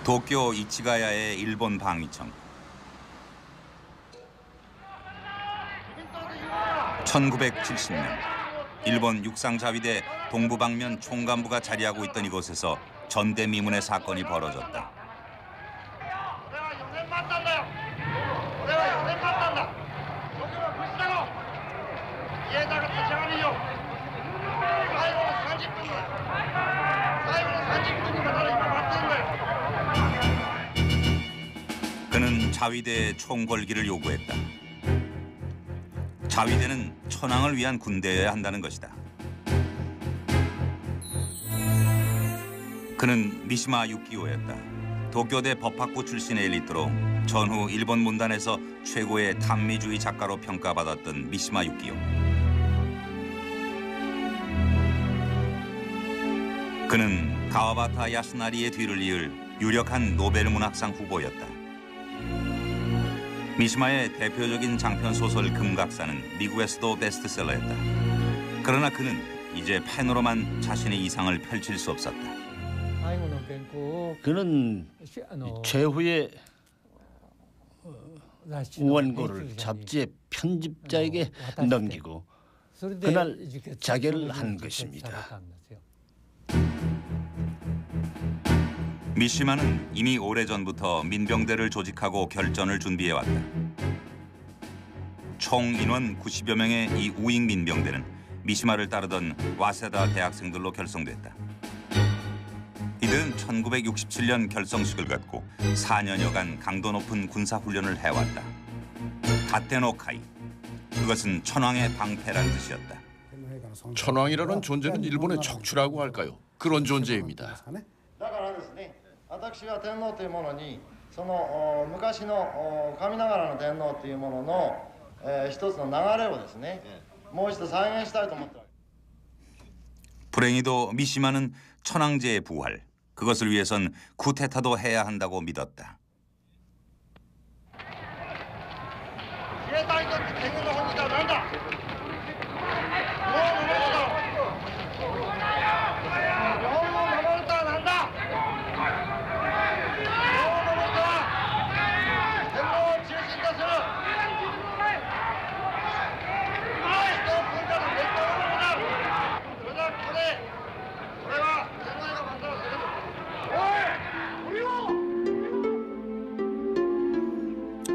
도쿄 이치가야의 일본 방위청. 1970년 일본 육상자위대 동부방면 총감부가 자리하고 있던 이곳에서 전대미문의 사건이 벌어졌다. 그는 자위대에 총 걸기를 요구했다. 자위대는 천황을 위한 군대여야 한다는 것이다. 그는 미시마 유키오였다. 도쿄대 법학부 출신의 엘리트로 전후 일본 문단에서 최고의 탄미주의 작가로 평가받았던 미시마 유키오. 그는 가와바타 야스나리의 뒤를 이을 유력한 노벨 문학상 후보였다. 미시마의 대표적인 장편 소설 금각사는 미국에서도 베스트셀러였다. 그러나 그는 이제 펜으로만 자신의 이상을 펼칠 수 없었다. 그는 최후의 원고를 잡지의 편집자에게 넘기고 그날 자결을 한 것입니다. 미시마는 이미 오래전부터 민병대를 조직하고 결전을 준비해왔다. 총 인원 90여 명의 이 우익 민병대는 미시마를 따르던 와세다 대학생들로 결성됐다. 이들은 1967년 결성식을 갖고 4년여간 강도 높은 군사훈련을 해왔다. 다테노카이, 그것은 천황의 방패란 뜻이었다. 천황이라는 존재는 일본의 척추라고 할까요? 그런 존재입니다. 私は天皇というものにその昔の神ながらの天皇というものの一つの流れをですねもう一度再現したいと思っています。 불행히도 미시마는 천황제의 부활, 그것을 위해선 쿠데타도 해야 한다고 믿었다. 自衛隊にとって天狗の本気とは何だ。もう守るだろう。日本を守るとは何だ。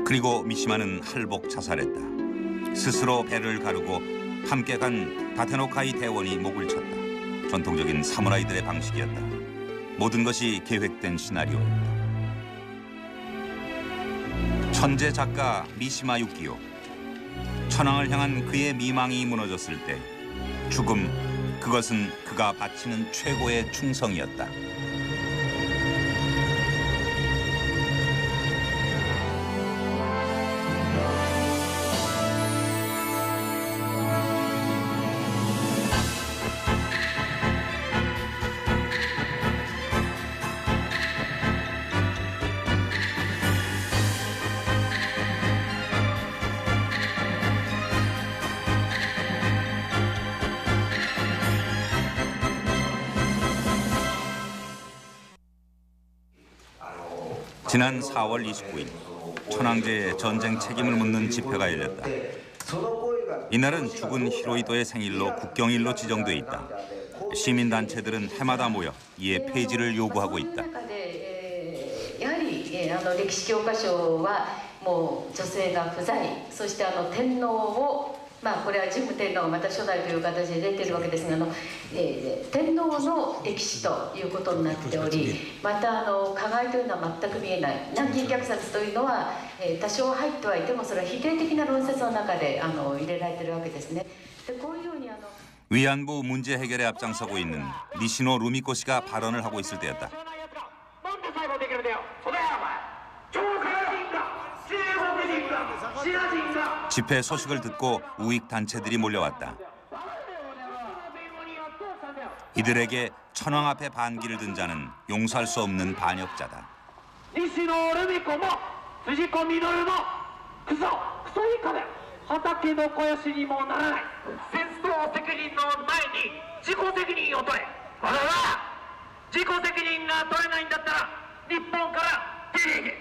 그리고 미시마는 할복 자살했다. 스스로 배를 가르고 함께 간 다테노카이 대원이 목을 쳤다. 전통적인 사무라이들의 방식이었다. 모든 것이 계획된 시나리오였다. 천재 작가 미시마 유키오. 천황을 향한 그의 미망이 무너졌을 때 죽음, 그것은 그가 바치는 최고의 충성이었다. 지난 4월 29일 천황제의 전쟁 책임을 묻는 집회가 열렸다. 이날은 죽은 히로히토의 생일로 국경일로 지정돼 있다. 시민단체들은 해마다 모여 이에 폐지를 요구하고 있다. やはり歴史教科書はもう女性が不在、そして天皇をこれは神武天皇がまた初代という形で出ているわけですが天皇の歴史ということになっており、また加害というのは全く見えない。南京虐殺というのは多少入ってはいてもそれは否定的な論説の中で入れられているわけですね。でこういうように 위안부 문제 해결에 앞장서고 있는 니시노 루미코 씨가 발언을 하고 있을 때였다. 집회 소식을 듣고 우익 단체들이 몰려왔다. 이들에게 천황 앞에 반기를 든 자는 용서할 수 없는 반역자다. 니시노 루미코も辻子ミドルもクソ以下だ。畑の肥やしにもならない。戦争責任の前に自己責任を取れ。我々は自己責任が取れないんだったら日本から出ていけ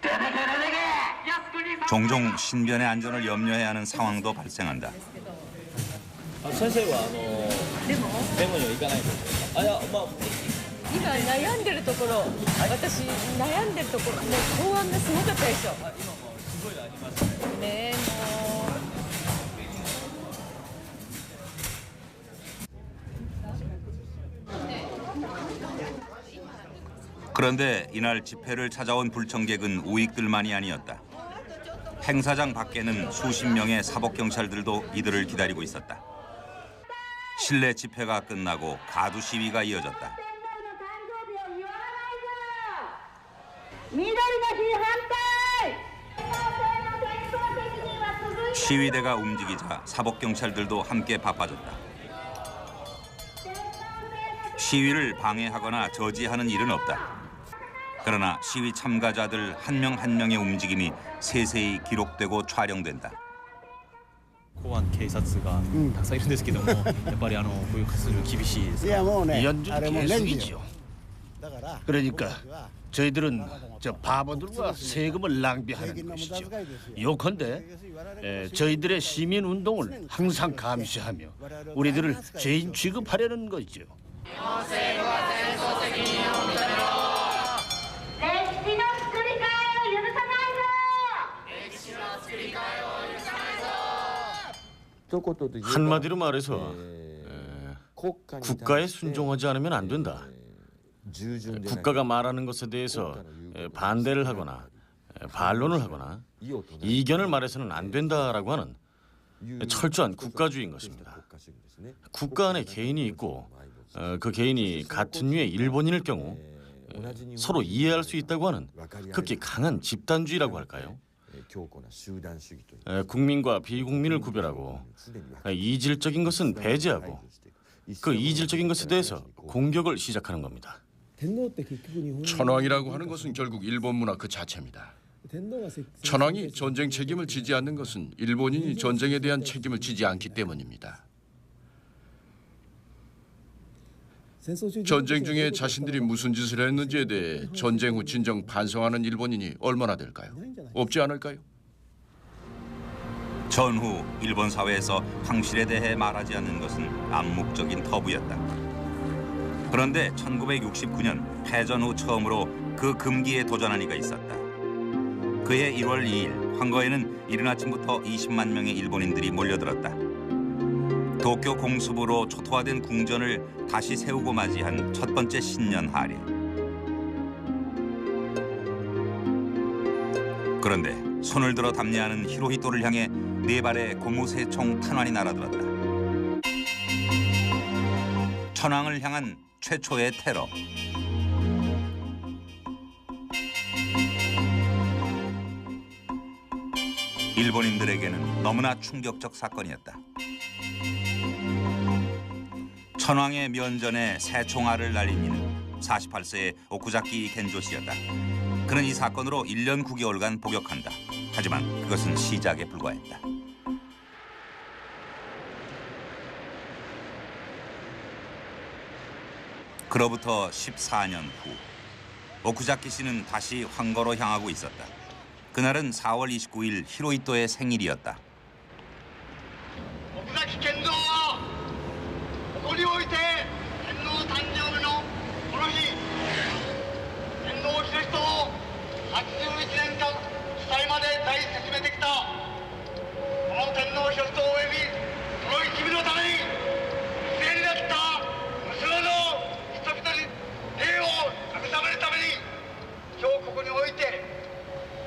出てけ出てけ靖国さん 종종 신변의 안전을 염려해야 하는 상황도 발생한다. 先生はデモには行かないんですか？いやまあ今悩んでるところ、私悩んでるところ、もう公安がすごかったでしょ。今もすごいのありますねえもう。 그런데 이날 집회를 찾아온 불청객은 우익들만이 아니었다. 행사장 밖에는 수십 명의 사법경찰들도 이들을 기다리고 있었다. 실내 집회가 끝나고 가두 시위가 이어졌다. 시위대가 움직이자 사법경찰들도 함께 바빠졌다. 시위를 방해하거나 저지하는 일은 없다. 그러나 시위 참가자들 한 명 한 명의 움직임이 세세히 기록되고 촬영된다. 公安警察がたくさんいるんですけども、やっぱりこういう活動厳しいですか？ 연중 계속이죠. 그러니까 저희들은 저 바보들과 세금을 낭비하는 것이죠. 요컨대 저희들의 시민 운동을 항상 감시하며 우리들을 죄인 취급하려는 거죠. 한마디로 말해서 국가에 순종하지 않으면 안 된다. 국가가 말하는 것에 대해서 반대를 하거나 반론을 하거나 이견을 말해서는 안 된다라고 하는 철저한 국가주의인 것입니다. 국가 안에 개인이 있고 그 개인이 같은 류의 일본인일 경우 서로 이해할 수 있다고 하는 극히 강한 집단주의라고 할까요? 국민과 비국민을 구별하고 이질적인 것은 배제하고 그 이질적인 것에 대해서 공격을 시작하는 겁니다. 천황이라고 하는 것은 결국 일본 문화 그 자체입니다. 천황이 전쟁 책임을 지지 않는 것은 일본인이 전쟁에 대한 책임을 지지 않기 때문입니다. 전쟁 중에 자신들이 무슨 짓을 했는지에 대해 전쟁 후 진정 반성하는 일본인이 얼마나 될까요? 없지 않을까요? 전후 일본 사회에서 황실에 대해 말하지 않는 것은 암묵적인 터부였다. 그런데 1969년 패전 후 처음으로 그 금기에 도전한 이가 있었다. 그해 1월 2일 황거에는 이른 아침부터 20만 명의 일본인들이 몰려들었다. 도쿄 공습으로 초토화된 궁전을 다시 세우고 맞이한 첫 번째 신년 할일. 그런데 손을 들어 답례하는 히로히토를 향해 4발의 고무새 총 탄환이 날아들었다. 천황을 향한 최초의 테러. 일본인들에게는 너무나 충격적 사건이었다. 천황의 면전에 새 총알을 날린 이는 48세의 오쿠자키 겐조 씨였다. 그는 이 사건으로 1년 9개월간 복역한다. 하지만 그것은 시작에 불과했다. 그로부터 14년 후 오쿠자키 씨는 다시 황거로 향하고 있었다. 그날은 4월 29일 히로히토의 생일이었다. 오쿠자키 겐조はここにおいて天皇誕生日のこの日天皇秀仁を81年間最まで大事進めてきたこの天皇秀仁およびその一味のために犠牲になった無数の人々に霊を慰めるために今日ここにおいて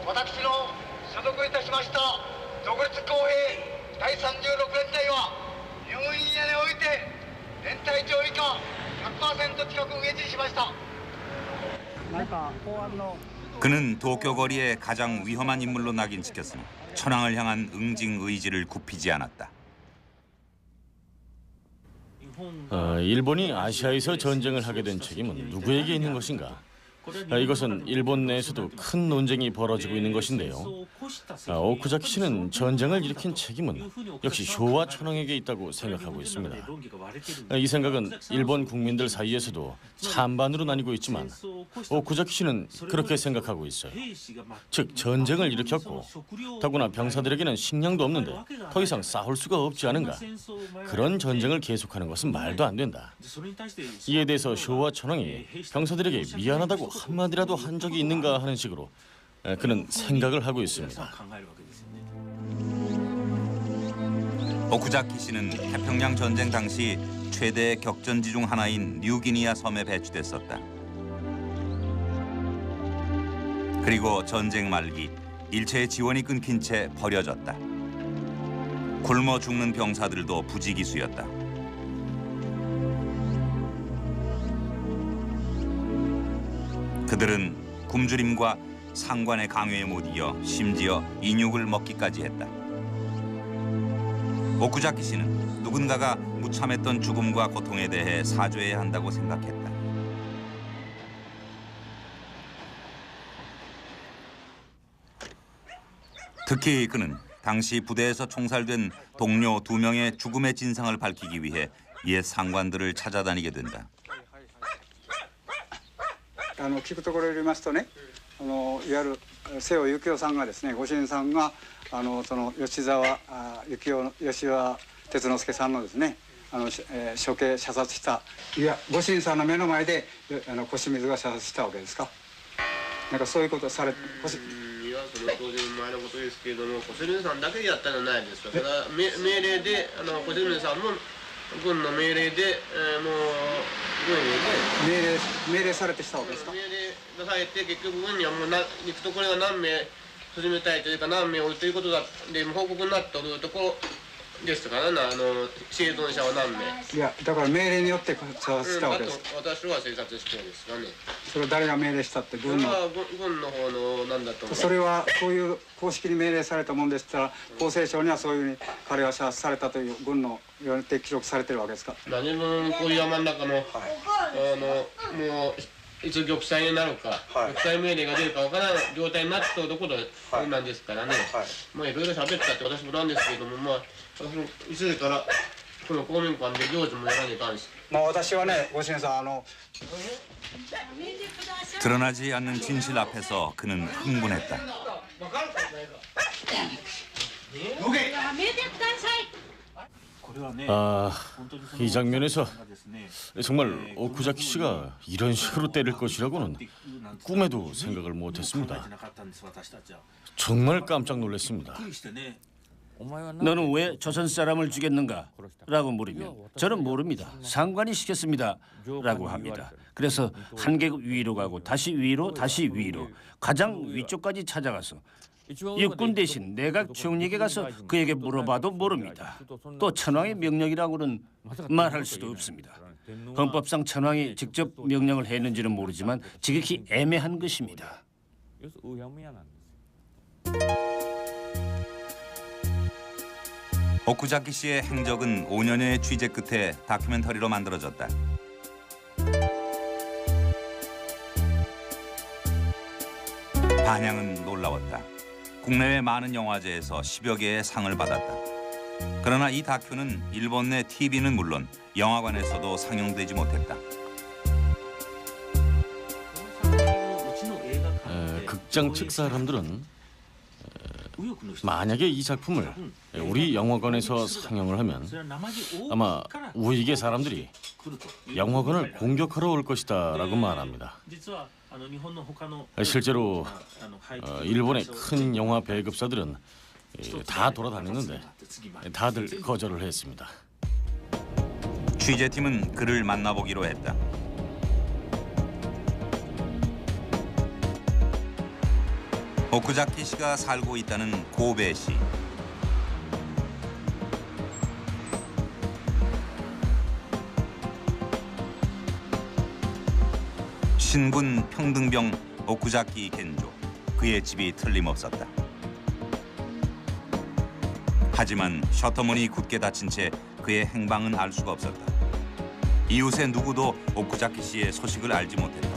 私の所属いたしました独立公平第36連隊は入院屋において連隊長以下 100% 近く응해지しました。 그는 도쿄 거리의 가장 위험한 인물로 낙인찍혔으나 천황을 향한 응징 의지를 굽히지 않았다. 일본이 아시아에서 전쟁을 하게 된 책임은 누구에게 있는 것인가? 이것은 일본 내에서도 큰 논쟁이 벌어지고 있는 것인데요. 오쿠자키 씨는 전쟁을 일으킨 책임은 역시 쇼와 천황에게 있다고 생각하고 있습니다. 이 생각은 일본 국민들 사이에서도 찬반으로 나뉘고 있지만 오쿠자키 씨는 그렇게 생각하고 있어요. 즉 전쟁을 일으켰고 더구나 병사들에게는 식량도 없는데 더 이상 싸울 수가 없지 않은가. 그런 전쟁을 계속하는 것은 말도 안 된다. 이에 대해서 쇼와 천황이 병사들에게 미안하다고 한마디라도 한 적이 있는가 하는 식으로 그는 생각을 하고 있습니다. 오쿠자키 씨는 태평양 전쟁 당시 최대 격전지 중 하나인 뉴기니아 섬에 배치됐었다. 그리고 전쟁 말기 일체의 지원이 끊긴 채 버려졌다. 굶어 죽는 병사들도 부지기수였다. 그들은 굶주림과 상관의 강요에 못 이겨 심지어 인육을 먹기까지 했다. 오쿠자키 씨는 누군가가 무참했던 죽음과 고통에 대해 사죄해야 한다고 생각했다. 특히 그는 당시 부대에서 총살된 동료 2명의 죽음의 진상을 밝히기 위해 옛 상관들을 찾아다니게 된다. 聞くところによりますとね、いわゆる瀬尾幸男さんがですね、ご主人さんがその吉沢哲之助さんのですね、処刑射殺した、いやご主人さんの目の前で小清水が射殺したわけですか。なんかそういうことされて。いやその当時の前のことですけれども、小清水さんだけでやったのはないですから、ただ命令で小清水さんも軍の命令でもう軍に命令されてしたわけですか。命令出されて結局軍にはもう行くところが何名進めたいというか何名おるということだで報告になっておるところですからね、生存者は何名。いやだから命令によって射殺したわけです。私は生殺してるんですがね。それは誰が命令したって軍の。軍の方のなんだと思う。それはそういう公式に命令されたもんでしたら、厚生省にはそういうふうに彼は射殺されたという軍の言われて記録されてるわけですか。何分こういう山の中の、もういつ玉砕になるか、玉砕命令が出るかわからない状態になっているところなんですからね。まあいろいろ喋ったって私もなんですけれども、まあいつからこの公民館で行事もやらに関して。まあ私はね、ご主人さん드러나지 않는 진실 앞에서 그는 흥분했다. 이 장면에서 정말 오쿠자키 씨가 이런 식으로 때릴 것이라고는 꿈에도 생각을 못했습니다. 정말 깜짝 놀랐습니다. 너는 왜 조선 사람을 죽였는가? 라고 물으면 저는 모릅니다. 상관이 시켰습니다. 라고 합니다. 그래서 한 계급 위로 가고 다시 위로 다시 위로 가장 위쪽까지 찾아가서 육군 대신 내각 총리에게 가서 그에게 물어봐도 모릅니다. 또 천황의 명령이라고는 말할 수도 없습니다. 헌법상 천황이 직접 명령을 했는지는 모르지만 지극히 애매한 것입니다. 오쿠자키 씨의 행적은 5년여의 취재 끝에 다큐멘터리로 만들어졌다. 반향은 놀라웠다. 국내외 많은 영화제에서 10여 개의 상을 받았다. 그러나 이 다큐는 일본 내 TV는 물론 영화관에서도 상영되지 못했다. 극장 측 사람들은 만약에 이 작품을 우리 영화관에서 상영을 하면 아마 우익의 사람들이 영화관을 공격하러 올 것이다 라고 말합니다. 실제로 일본의 큰 영화 배급사들은 다 돌아다녔는데 다들 거절을 했습니다. 취재팀은 그를 만나보기로 했다. 오쿠자키 씨가 살고 있다는 고베시. 신군 평등병 오쿠자키 겐조. 그의 집이 틀림없었다. 하지만 셔터문이 굳게 닫힌 채 그의 행방은 알 수가 없었다. 이웃의 누구도 오쿠자키 씨의 소식을 알지 못했다.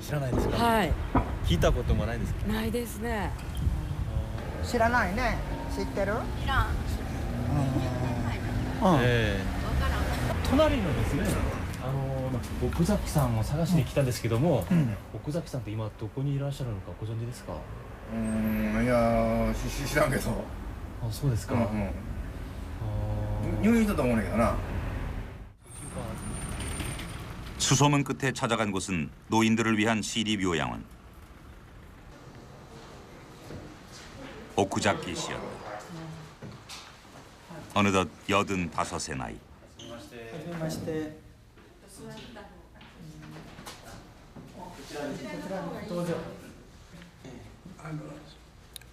知らないですか。はい。聞いたこともないですか。ないですね。知らないね。知ってる？隣のですね、奥崎さんを探しに来たんですけども、奥崎さんって今どこにいらっしゃるのかご存知ですか。いや知らんけど。あ、そうですか。入院したと思うんだけどな。 수소문 끝에 찾아간 곳은 노인들을 위한 시립 요양원. 오쿠자키 씨였다. 어느덧 85의 나이.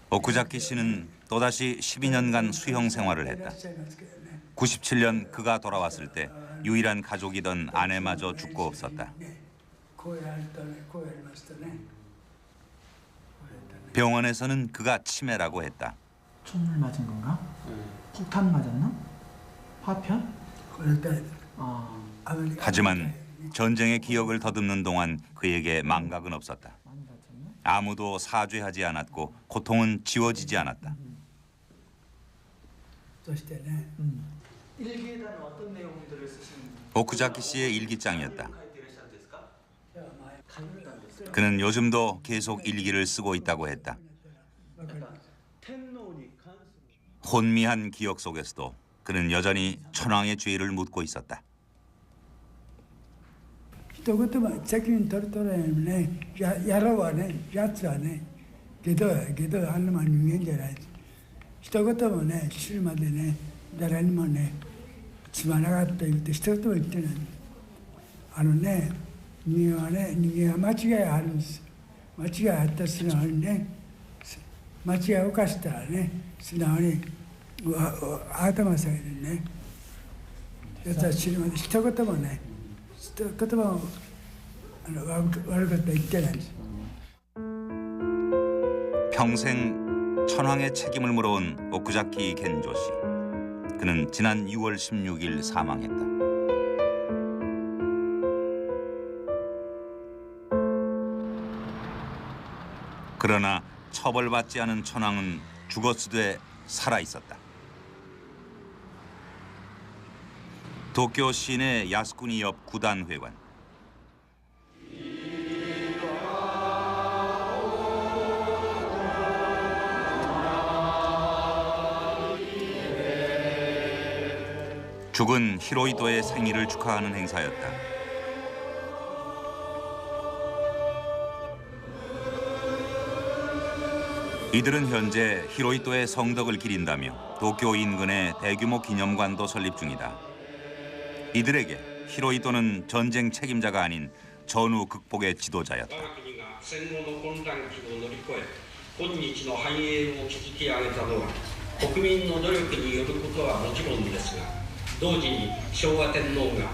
오쿠자키 씨는 또다시 12년간 수형 생활을 했다. 97년 그가 돌아왔을 때 유일한 가족이던 아내마저 죽고 없었다. 병원에서는 그가 치매라고 했다. 총을 맞은 건가? 폭탄 맞았나? 파편? 하지만 전쟁의 기억을 더듬는 동안 그에게 망각은 없었다. 아무도 사죄하지 않았고 고통은 지워지지 않았다. 일기에다는 어떤 내용들을 쓰시는? 오쿠자키 씨의 일기장이었다. 그는 요즘도 계속 일기를 쓰고 있다고 했다. 혼미한 기억 속에서도 그는 여전히 천황의 죄를 묻고 있었다. 一言も責任取るとらへんね。やろうはね、やつはね、けどあんなもん人間じゃない。一言もね、死ぬまでね、誰にもね、つまらなかった言って一言も言ってない。人間は間違いあるんです。間違いあった素直にね、間違いを犯したらね、素直に頭下げてね、やつは死ぬまで一言もね、一言も悪かった言ってないんです。 평생 천황의 책임을 물어온 오쿠자키 겐조 씨. 그는 지난 6월 16일 사망했다. 그러나 처벌받지 않은 천황은 죽었으되 살아 있었다. 도쿄 시내 야스쿠니 옆 구단회관. 죽은 히로히토의 생일을 축하하는 행사였다. 이들은 현재 히로히토의 성덕을 기린다며 도쿄 인근에 대규모 기념관도 설립 중이다. 이들에게 히로히토는 전쟁 책임자가 아닌 전후 극복의 지도자였다. 同時に昭和天皇が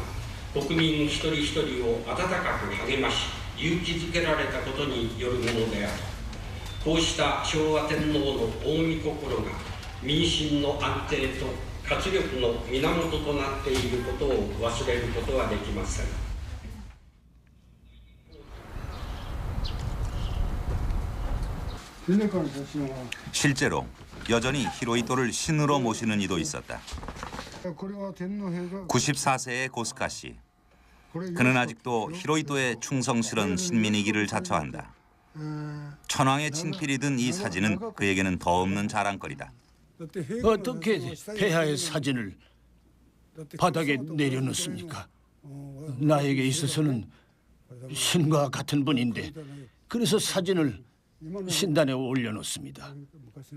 国民一人一人を温かく励まし勇気づけられたことによるものである。こうした昭和天皇の近江心が民心の安定と活力の源となっていることを忘れることはできません。 실제로 여전히 히로히토를 신으로 모시는 이도 있었다. 94세의 고스카 씨. 그는 아직도 히로히토의 충성스런 신민이기를 자처한다. 천황의 친필이 든 이 사진은 그에게는 더 없는 자랑거리다. 어떻게 폐하의 사진을 바닥에 내려놓습니까? 나에게 있어서는 신과 같은 분인데 그래서 사진을 신단에 올려놓습니다.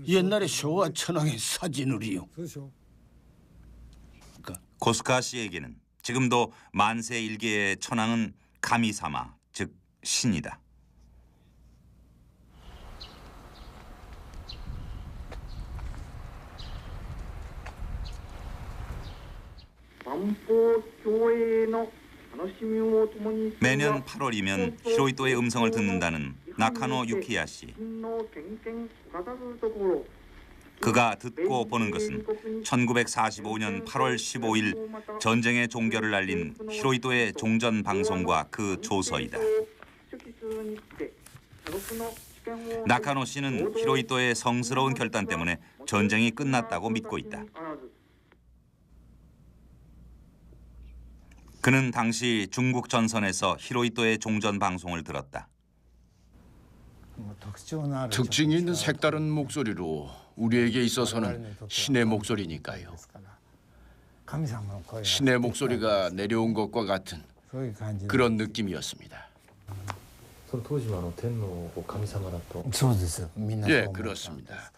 옛날에 쇼와 천황의 사진으로요. 고스카 씨에게는 지금도 만세 일개의 천황은 가미사마, 즉 신이다. 매년 8월이면 히로히토의 음성을 듣는다는 나카노 유키야 씨. 그가 듣고 보는 것은 1945년 8월 15일 전쟁의 종결을 알린 히로히토의 종전 방송과 그 조서이다. 나카노 씨는 히로히토의 성스러운 결단 때문에 전쟁이 끝났다고 믿고 있다. 그는 당시 중국 전선에서 히로히토의 종전 방송을 들었다. 특징이 있는 색다른 목소리로 우리에게 있어서는 신의 목소리니까요. 신의 목소리가 내려온 것과 같은 그런 느낌이었습니다. 예, 그렇습니다.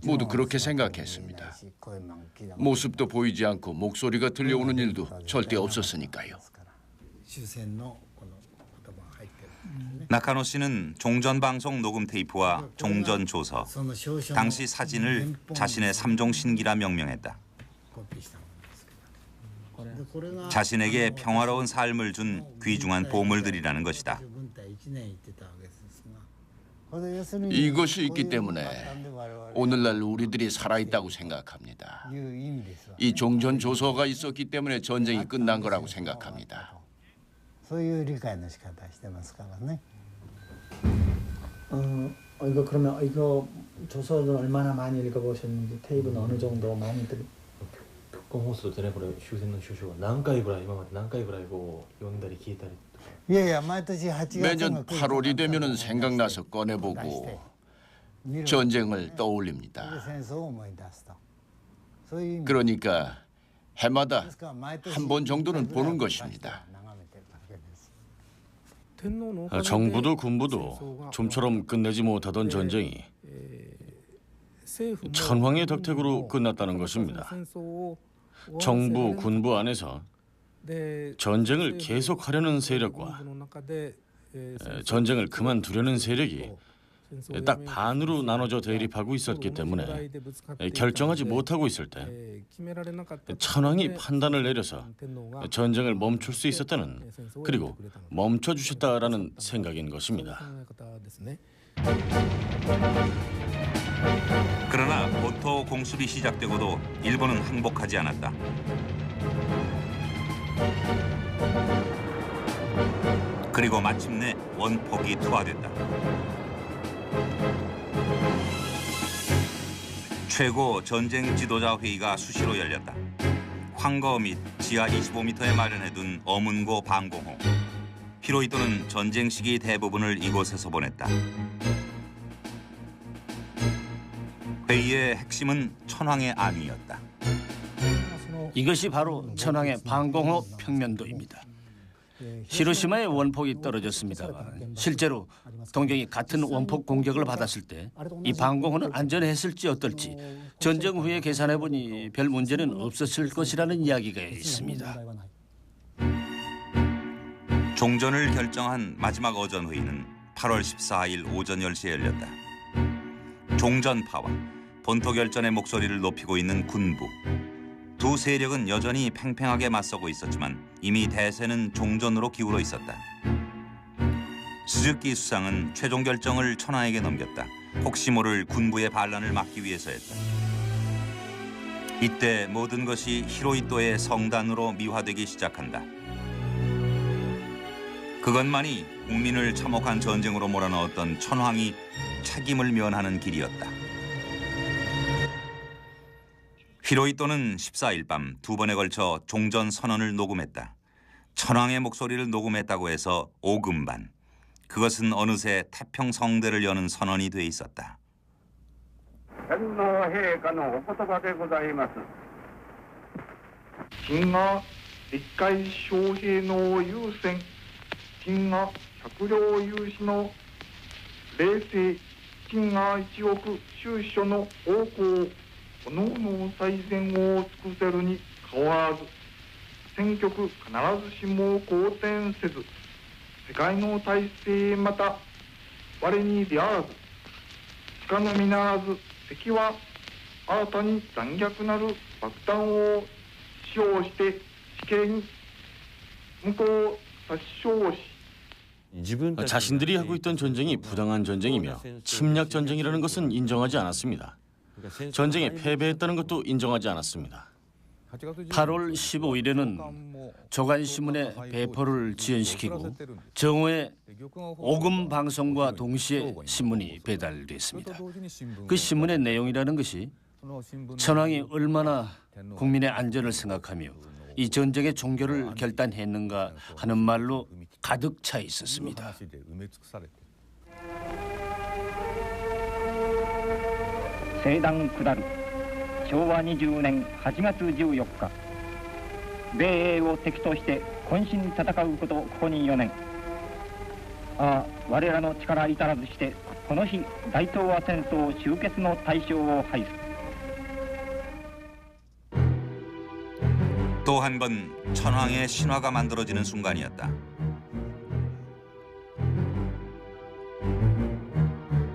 모두 그렇게 생각했습니다. 모습도 보이지 않고 목소리가 들려오는 일도 절대 없었으니까요. 나카노 씨는 종전 방송 녹음 테이프와 종전 조서, 당시 사진을 자신의 삼종 신기라 명명했다. 자신에게 평화로운 삶을 준 귀중한 보물들이라는 것이다. 이것이 있기 때문에 오늘날 우리들이 살아있다고 생각합니다. 이 종전 조서가 있었기 때문에 전쟁이 끝난 거라고 생각합니다. 이거 그러면 이거 조서는 얼마나 많이 읽어보셨는지 테이프는 어느 정도 많이 들. 本放送でねこれ終戦の首相は何回ぐらい今まで何回ぐらいこう読んだり聞いたり 매년 8월이 되면은 생각나서 꺼내보고 전쟁을 떠올립니다. 그러니까 해마다 한 번 정도는 보는 것입니다. 정부도 군부도 좀처럼 끝내지 못하던 전쟁이 천황의 덕택으로 끝났다는 것입니다. 정부, 군부 안에서 전쟁을 계속하려는 세력과 전쟁을 그만두려는 세력이 딱 반으로 나눠져 대립하고 있었기 때문에 결정하지 못하고 있을 때 천황이 판단을 내려서 전쟁을 멈출 수 있었다는, 그리고 멈춰주셨다라는 생각인 것입니다. 그러나 보토 공습이 시작되고도 일본은 항복하지 않았다. 그리고 마침내 원폭이 투하됐다. 최고 전쟁 지도자 회의가 수시로 열렸다. 황거 및 지하 25m에 마련해둔 어문고 방공호. 히로히토는 전쟁 시기 대부분을 이곳에서 보냈다. 회의의 핵심은 천황의 안위였다. 이것이 바로 천황의 방공호 평면도입니다. 히로시마에 원폭이 떨어졌습니다만 실제로 동경이 같은 원폭 공격을 받았을 때 이 방공호는 안전했을지 어떨지 전쟁 후에 계산해보니 별 문제는 없었을 것이라는 이야기가 있습니다. 종전을 결정한 마지막 어전회의는 8월 14일 오전 10시에 열렸다. 종전파와 본토 결전의 목소리를 높이고 있는 군부. 두 세력은 여전히 팽팽하게 맞서고 있었지만 이미 대세는 종전으로 기울어 있었다. 스즈키 수상은 최종 결정을 천황에게 넘겼다. 혹시 모를 군부의 반란을 막기 위해서였다. 이때 모든 것이 히로히토의 성단으로 미화되기 시작한다. 그것만이 국민을 참혹한 전쟁으로 몰아넣었던 천황이 책임을 면하는 길이었다. 히로히토는 14일 밤 2번에 걸쳐 종전 선언을 녹음했다. 천황의 목소리를 녹음했다고 해서 5금반. 그것은 어느새 태평성대를 여는 선언이 돼 있었다. 天皇陛下のお言葉でございます。金が立海将兵の優先、金が百両有志の冷静、金が1億収書の王侯、おのおの最善を尽くせるに変わらず、戦局必ずしも好転せず、世界の体制また我にであらず、つかのみならず、敵は新たに残虐なる爆弾を使用して死刑に無効殺傷し 자신들이 하고 있던 전쟁이 부당한 전쟁이며 침략 전쟁이라는 것은 인정하지 않았습니다. 전쟁에 패배했다는 것도 인정하지 않았습니다. 8월 15일에는 조간신문의 배포를 지연시키고 정오에 오금 방송과 동시에 신문이 배달됐습니다. 그 신문의 내용이라는 것이 천황이 얼마나 국민의 안전을 생각하며 이 전쟁의 종결을 결단했는가 하는 말로 가득 차 있었습니다.西段下る昭和20年8月14日米英を敵として渾身戦うことここに4年我らの力至らずしてこの日大東亜戦争終結の大将を拝す 또 한 번 천황의 신화가 만들어지는 순간이었다.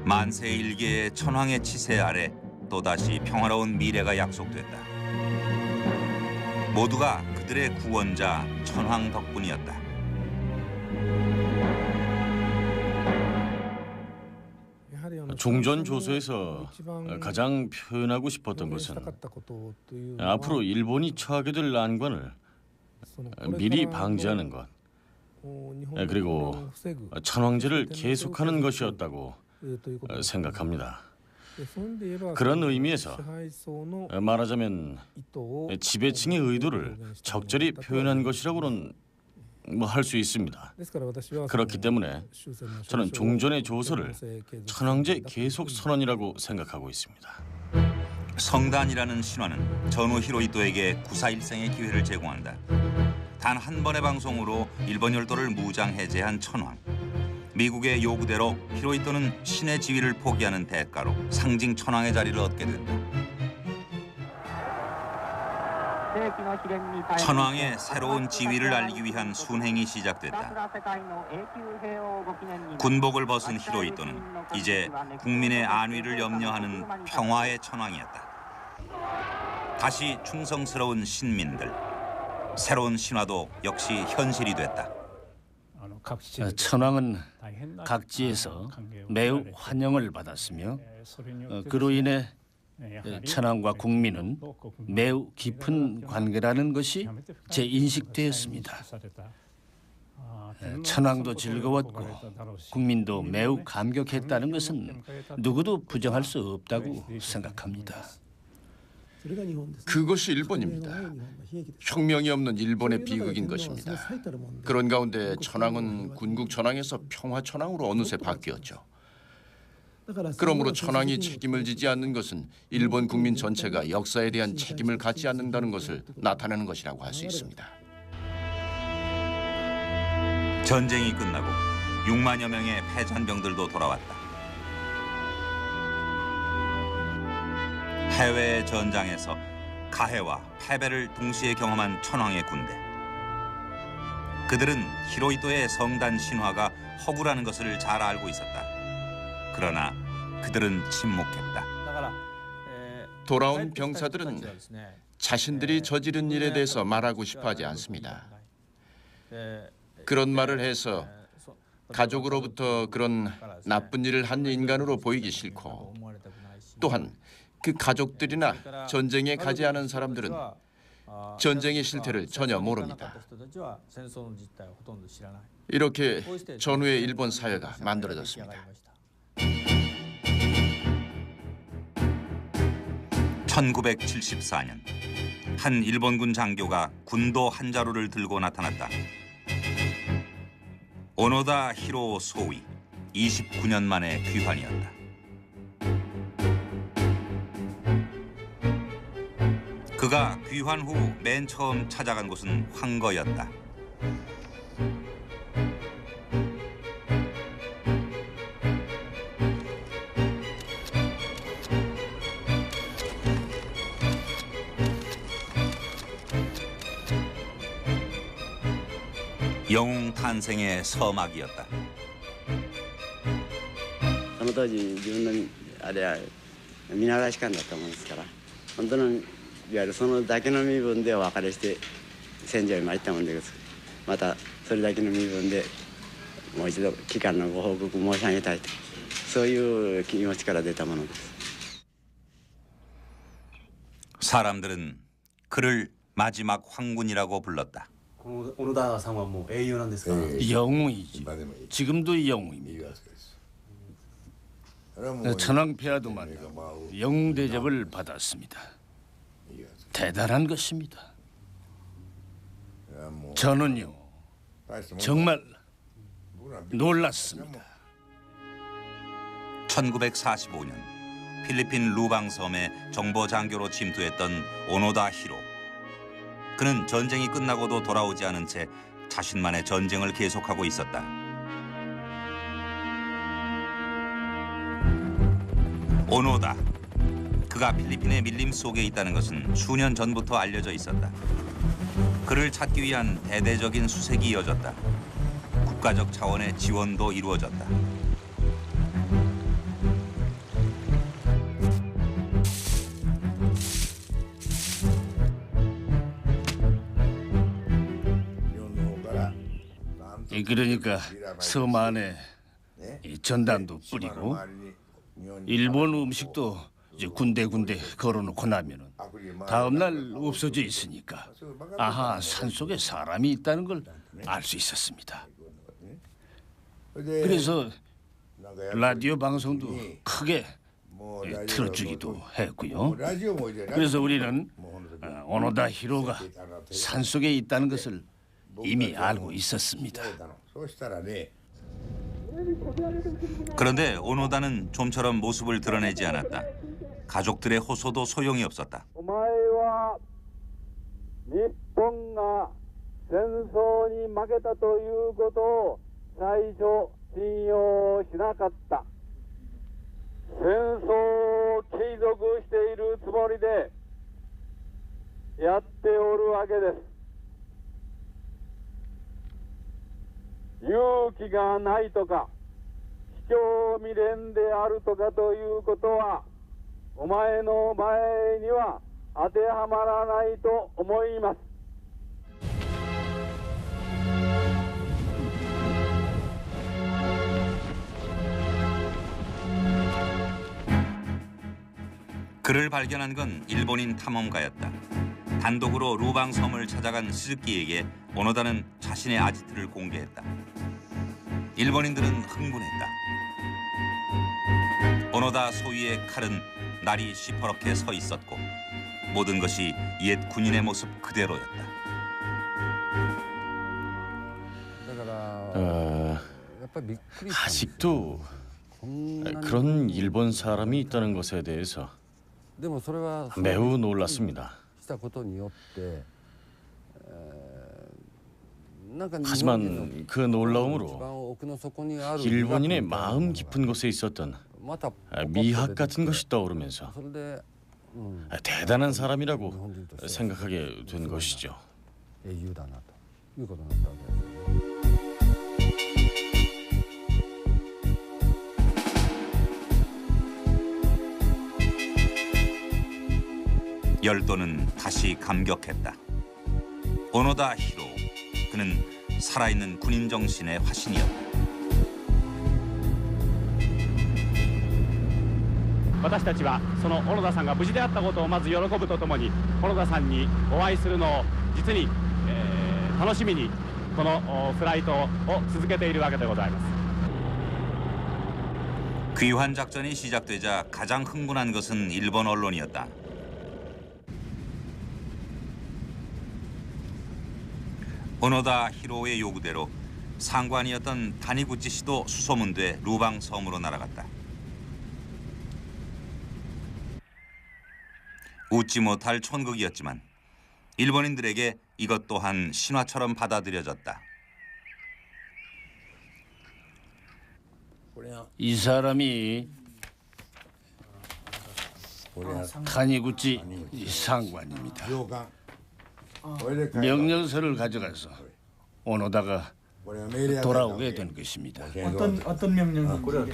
만세 일개의 천황의 치세 아래 또다시 평화로운 미래가 약속됐다. 모두가 그들의 구원자 천황 덕분이었다. 종전 조서에서 가장 표현하고 싶었던 것은 앞으로 일본이 처하게 될 난관을 미리 방지하는 것, 그리고 천황제를 계속하는 것이었다고 생각합니다. 그런 의미에서 말하자면 지배층의 의도를 적절히 표현한 것이라고는 할 수 있습니다. 그렇기 때문에 저는 종전의 조서를 천황제 계속 선언이라고 생각하고 있습니다. 성단이라는 신화는 전후 히로히토에게 구사일생의 기회를 제공한다. 단 한 번의 방송으로 일본 열도를 무장 해제한 천황. 미국의 요구대로 히로히토는 신의 지위를 포기하는 대가로 상징 천황의 자리를 얻게 된다. 천황의 새로운 지위를 알기 위한 순행이 시작됐다. 군복을 벗은 히로히토는 이제 국민의 안위를 염려하는 평화의 천황이었다. 다시 충성스러운 신민들. 새로운 신화도 역시 현실이 됐다. 천황은 각지에서 매우 환영을 받았으며 그로 인해 천황과 국민은 매우 깊은 관계라는 것이 재인식되었습니다. 천황도 즐거웠고 국민도 매우 감격했다는 것은 누구도 부정할 수 없다고 생각합니다. 그것이 일본입니다. 혁명이 없는 일본의 비극인 것입니다. 그런 가운데 천황은 군국 천황에서 평화 천황으로 어느새 바뀌었죠. 그러므로 천황이 책임을 지지 않는 것은 일본 국민 전체가 역사에 대한 책임을 갖지 않는다는 것을 나타내는 것이라고 할 수 있습니다. 전쟁이 끝나고 6만여 명의 패잔병들도 돌아왔다. 해외의 전장에서 가해와 패배를 동시에 경험한 천황의 군대. 그들은 히로히토의 성단 신화가 허구라는 것을 잘 알고 있었다. 그러나 그들은 침묵했다. 돌아온 병사들은 자신들이 저지른 일에 대해서 말하고 싶어 하지 않습니다. 그런 말을 해서 가족으로부터 그런 나쁜 일을 한 인간으로 보이기 싫고 또한 그 가족들이나 전쟁에 가지 않은 사람들은 전쟁의 실태를 전혀 모릅니다. 이렇게 전후의 일본 사회가 만들어졌습니다. 1974년 한 일본군 장교가 군도 한 자루를 들고 나타났다. 오노다 히로 소위 29년 만의 귀환이었다. 그가 귀환 후 맨 처음 찾아간 곳은 황거였다. 영웅 탄생의 서막이었다. その当時自分のあれは見習い士官だったもんですから本当のいわゆるそのだけの身分でお別れして戦場に参ったもんです。またそれだけの身分でもう一度帰還のご報告申し上げたいとそういう気持ちから出たものです。 사람들은 그를 마지막 황군이라고 불렀다. 小野田さんはもう英雄なんですか？ 영웅이지. 지금도 영웅입니다. 천황폐하도 만나고 영웅 대접을 받았습니다. 대단한 것입니다. 저는요 정말 놀랐습니다. 1945년 필리핀 루방섬에 정보장교로 침투했던 오노다 히로. 그는 전쟁이 끝나고도 돌아오지 않은 채 자신만의 전쟁을 계속하고 있었다. 오노다. 그가 필리핀의 밀림 속에 있다는 것은 수년 전부터 알려져 있었다. 그를 찾기 위한 대대적인 수색이 이어졌다. 국가적 차원의 지원도 이루어졌다. 그러니까 섬 안에 이 전단도 뿌리고 일본 음식도 이제 군데군데 걸어놓고 나면은 다음 날 없어져 있으니까 아하 산속에 사람이 있다는 걸 알 수 있었습니다. 그래서 라디오 방송도 크게 틀어주기도 했고요. 그래서 우리는 오노다 히로가 산속에 있다는 것을 이미 알고 있었습니다. 그런데 오노다는 좀처럼 모습을 드러내지 않았다. 가족들의 호소도 소용이 없었다. お前は日本が戦争に負けたということを最初信用しなかった。戦争を継続しているつもりでやっておるわけです。勇気がないとか卑怯未練であるとかということはお前の前には当てはまらないと思います。 그를 발견한 건 일본인 탐험가였다. 단독으로 루방섬을 찾아간 스즈키에게 오노다는 자신의 아지트를 공개했다. 일본인들은 흥분했다. 오노다 소위의 칼은 날이 시퍼렇게 서 있었고 모든 것이 옛 군인의 모습 그대로였다. 아직도 그런 일본 사람이 있다는 것에 대해서 매우 놀랐습니다. 하지만 그 놀라움으로 일본인의 마음 깊은 곳에 있었던 미학 같은 것이 떠오르면서 대단한 사람이라고 생각하게 된 것이죠. 열도는 다시 감격했다. 오노다 히로. 그는 살아있는 군인 정신의 화신이었다. 私たちはその小野田さんが無事であったことをまず喜ぶとともに小野田さんにお会いするのを実に、楽しみにこのフライトを続けているわけでございます。 귀환 작전이 시작되자 가장 흥분한 것은 일본 언론이었다. 오노다 히로의 요구대로 상관이었던 다니구치 씨도 수소문돼 루방 섬으로 날아갔다. 웃지 못할 촌극이었지만 일본인들에게 이것 또한 신화처럼 받아들여졌다. 이 사람이 다니구치 상관입니다. 명령서를 가져가서 오노다가 돌아오게 된 것입니다. 어떤 명령입니까?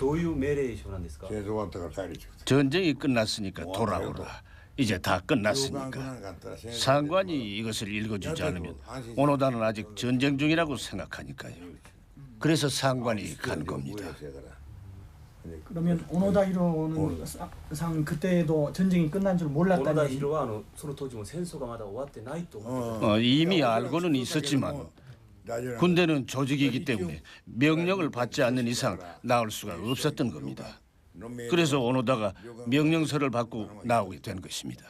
전쟁이 끝났으니까 돌아오라. 이제 다 끝났으니까. 상관이 이것을 읽어주지 않으면 오노다는 아직 전쟁 중이라고 생각하니까요. 그래서 상관이 간 겁니다. 그러면 오노다 히로는 상 그때도 전쟁이 끝난 줄 몰랐다는 얘기. その当時も戦争がまだ終わってないと思ってた。 이미 알고는 있었지만 군대는 조직이기 때문에 명령을 받지 않는 이상 나올 수가 없었던 겁니다. 그래서 오노다가 명령서를 받고 나오게 된 것입니다.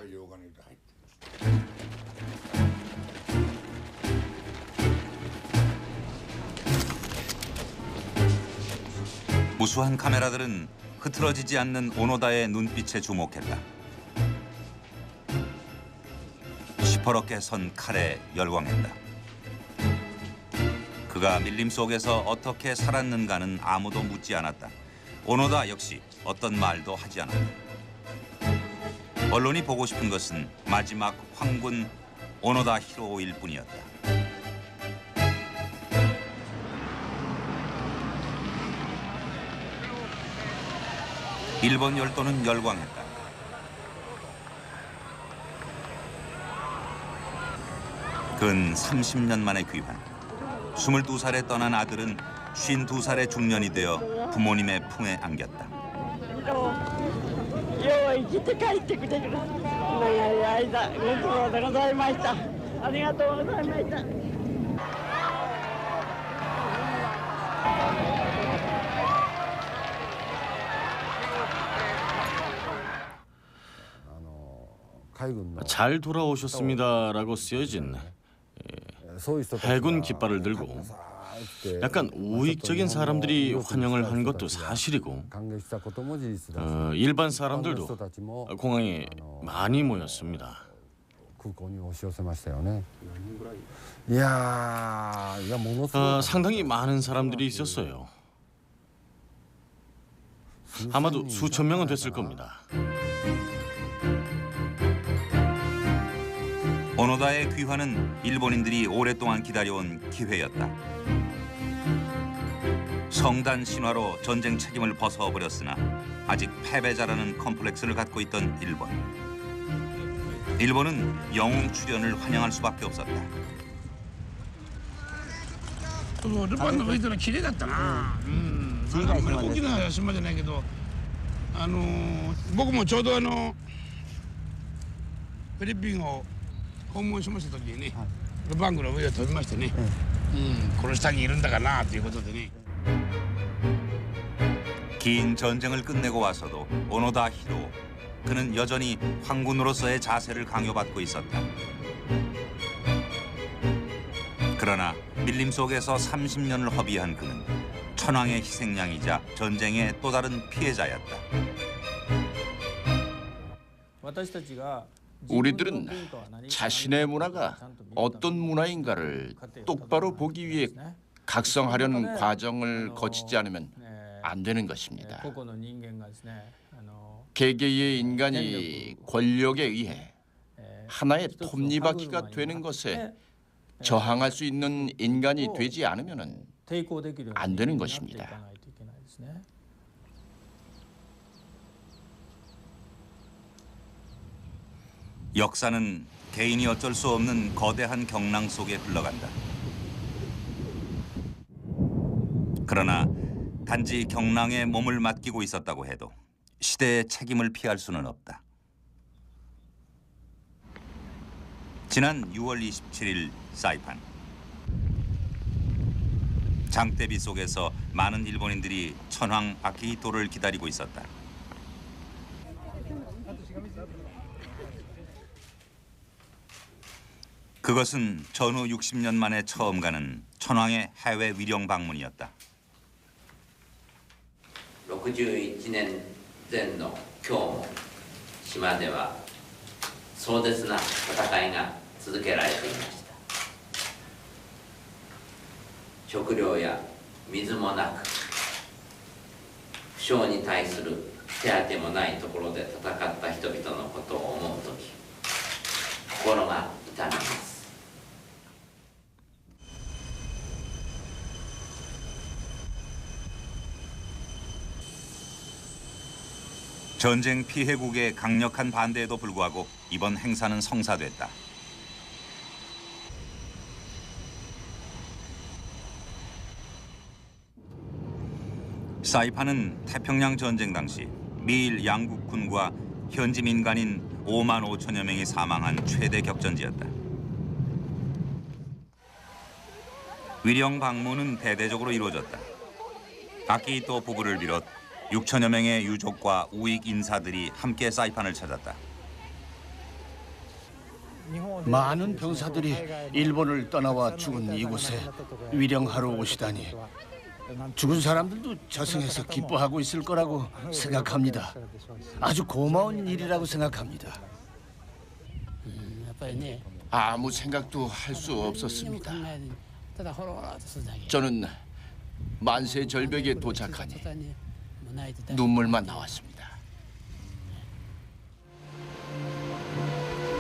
무수한 카메라들은 흐트러지지 않는 오노다의 눈빛에 주목했다. 시퍼렇게 선 칼에 열광했다. 그가 밀림 속에서 어떻게 살았는가는 아무도 묻지 않았다. 오노다 역시 어떤 말도 하지 않았다. 언론이 보고 싶은 것은 마지막 황군 오노다 히로일 뿐이었다. 일본 열도는 열광했다. 근 30년 만의 귀환. 22살에 떠난 아들은 52살의 중년이 되어 부모님의 품에 안겼다. よう生きて帰ってくれる長い間ご苦労でございました。ありがとうございました。 잘 돌아오셨습니다라고 쓰여진 해군 깃발을 들고 약간 우익적인 사람들이 환영을 한 것도 사실이고 일반 사람들도 공항에 많이 모였습니다. 상당히 많은 사람들이 있었어요. 아마도 수천 명은 됐을 겁니다. 오노다의 귀환은 일본인들이 오랫동안 기다려온 기회였다. 성단 신화로 전쟁 책임을 벗어버렸으나 아직 패배자라는 컴플렉스를 갖고 있던 일본. 일본은 영웅 출연을 환영할 수밖에 없었다. ルパンの人の綺麗だったな。大きな島じゃないけど、僕もちょうどフィリピンを訪問しました時にね、ルパングの上を飛びましてね、殺したにいるんだかなということでね。 긴 전쟁을 끝내고 와서도 오노다 히로, 그는 여전히 황군으로서의 자세를 강요받고 있었다. 그러나 밀림 속에서 30년을 허비한 그는 천황의 희생양이자 전쟁의 또 다른 피해자였다. 우리들은 자신의 문화가 어떤 문화인가를 똑바로 보기 위해 각성하려는 과정을 거치지 않으면 안 되는 것입니다. 개개의 인간이 권력에 의해 하나의 톱니바퀴가 되는 것에 저항할 수 있는 인간이 되지 않으면 안 되는 것입니다. 역사는 개인이 어쩔 수 없는 거대한 경랑 속에 흘러간다. 그러나 단지 경랑에 몸을 맡기고 있었다고 해도 시대의 책임을 피할 수는 없다. 지난 6월 27일 사이판. 장대비 속에서 많은 일본인들이 천황 아키히토를 기다리고 있었다. 그것은 전후 60년 만에 처음 가는 천황의 해외 위령 방문이었다. 61年前の今日も島では壮絶な戦いが続けられていました。食料や水もなく、負傷に対する手当てもないところで戦った人々のことを思うとき、心が痛みます。 전쟁 피해국의 강력한 반대에도 불구하고 이번 행사는 성사됐다. 사이판은 태평양 전쟁 당시 미일 양국군과 현지 민간인 5만 5천여 명이 사망한 최대 격전지였다. 위령 방문은 대대적으로 이루어졌다. 아키히토 부부를 비롯 6천여 명의 유족과 우익 인사들이 함께 사이판을 찾았다. 많은 병사들이 일본을 떠나와 죽은 이곳에 위령하러 오시다니 죽은 사람들도 저승에서 기뻐하고 있을 거라고 생각합니다. 아주 고마운 일이라고 생각합니다. 아무 생각도 할 수 없었습니다. 저는 만세 절벽에 도착하니 눈물만 나왔습니다.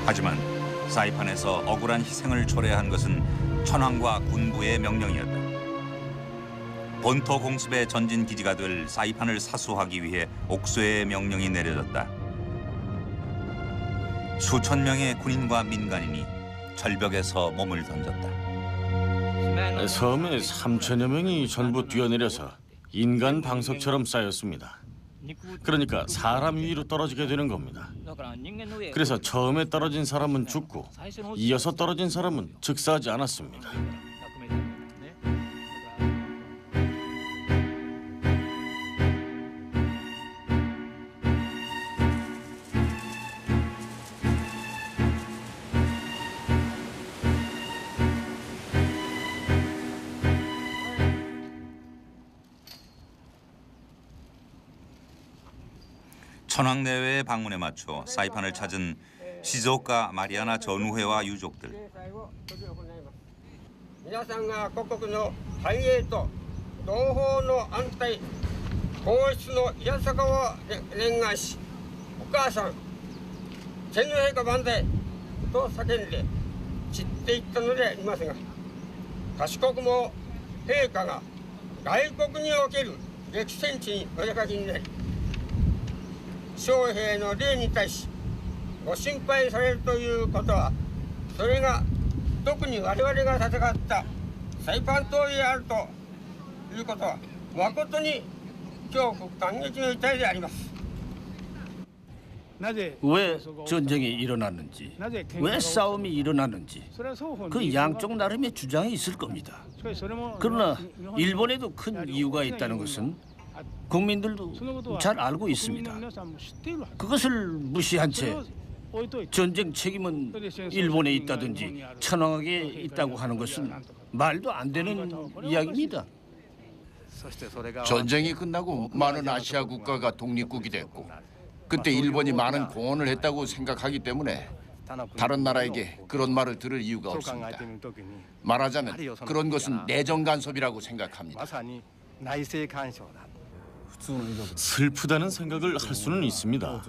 하지만 사이판에서 억울한 희생을 초래한 것은 천황과 군부의 명령이었다. 본토 공습의 전진 기지가 될 사이판을 사수하기 위해 옥소의 명령이 내려졌다. 수천 명의 군인과 민간인이 절벽에서 몸을 던졌다. 섬에 3천여 명이 전부 뛰어내려서 인간 방석처럼 쌓였습니다. 그러니까 사람 위로 떨어지게 되는 겁니다. 그래서 처음에 떨어진 사람은 죽고 이어서 떨어진 사람은 즉사하지 않았습니다. 천황 내외의 방문에 맞춰 사이판을 찾은 시조카 마리아나 전우회와 유족들. 皆さんが故国の繁栄と同胞の安泰皇室のいやさかを願いし、お母さん天皇陛下万歳と叫んで散っていったのでありますが、賢くも陛下が外国における激戦地にお出かけになり、将兵の霊に対しご心配されるということは、それが特に我々が戦ったサイパン島であるということは誠に恐怖感激の痛いであります。 왜 전쟁이 일어났는지, 왜 싸움이 일어났는지 그 양쪽 나름의 주장이 있을 겁니다. 그러나 일본에도 큰 이유가 있다는 것은 국민들도 잘 알고 있습니다. 그것을 무시한 채 전쟁 책임은 일본에 있다든지 천황에게 있다고 하는 것은 말도 안 되는 이야기입니다. 전쟁이 끝나고 많은 아시아 국가가 독립국이 됐고 그때 일본이 많은 공헌을 했다고 생각하기 때문에 다른 나라에게 그런 말을 들을 이유가 없습니다. 말하자면 그런 것은 내정 간섭이라고 생각합니다. 슬프다는 생각을 할 수는 있습니다.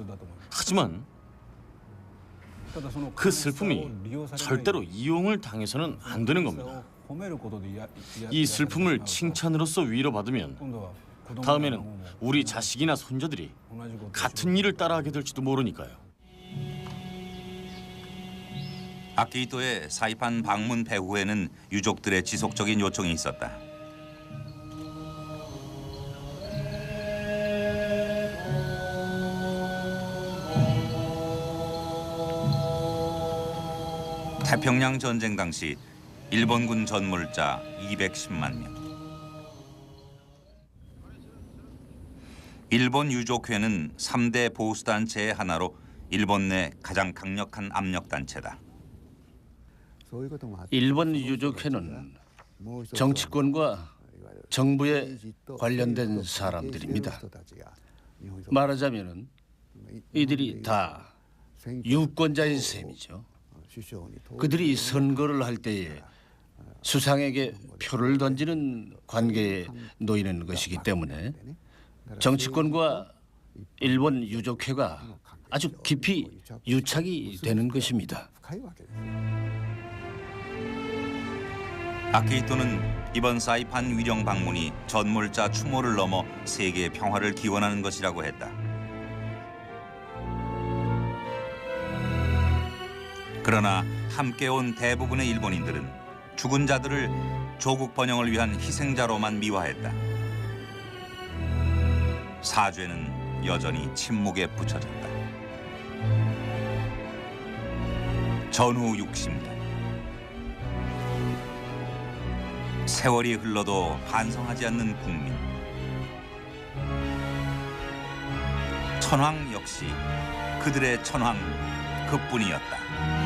하지만 그 슬픔이 절대로 이용을 당해서는 안 되는 겁니다. 이 슬픔을 칭찬으로서 위로받으면 다음에는 우리 자식이나 손자들이 같은 일을 따라하게 될지도 모르니까요. 아키히토의 사이판 방문 배후에는 유족들의 지속적인 요청이 있었다. 태평양 전쟁 당시 일본군 전몰자 210만 명. 일본 유족회는 3대 보수단체의 하나로 일본 내 가장 강력한 압력단체다. 일본 유족회는 정치권과 정부에 관련된 사람들입니다. 말하자면 이들이 다 유권자인 셈이죠. 그들이 선거를 할 때에 수상에게 표를 던지는 관계에 놓이는 것이기 때문에 정치권과 일본 유족회가 아주 깊이 유착이 되는 것입니다. 아키히토는 이번 사이판 위령 방문이 전몰자 추모를 넘어 세계 평화를 기원하는 것이라고 했다. 그러나 함께 온 대부분의 일본인들은 죽은 자들을 조국 번영을 위한 희생자로만 미화했다. 사죄는 여전히 침묵에 붙여졌다. 전후 60년. 세월이 흘러도 반성하지 않는 국민. 천황 역시 그들의 천황 그뿐이었다.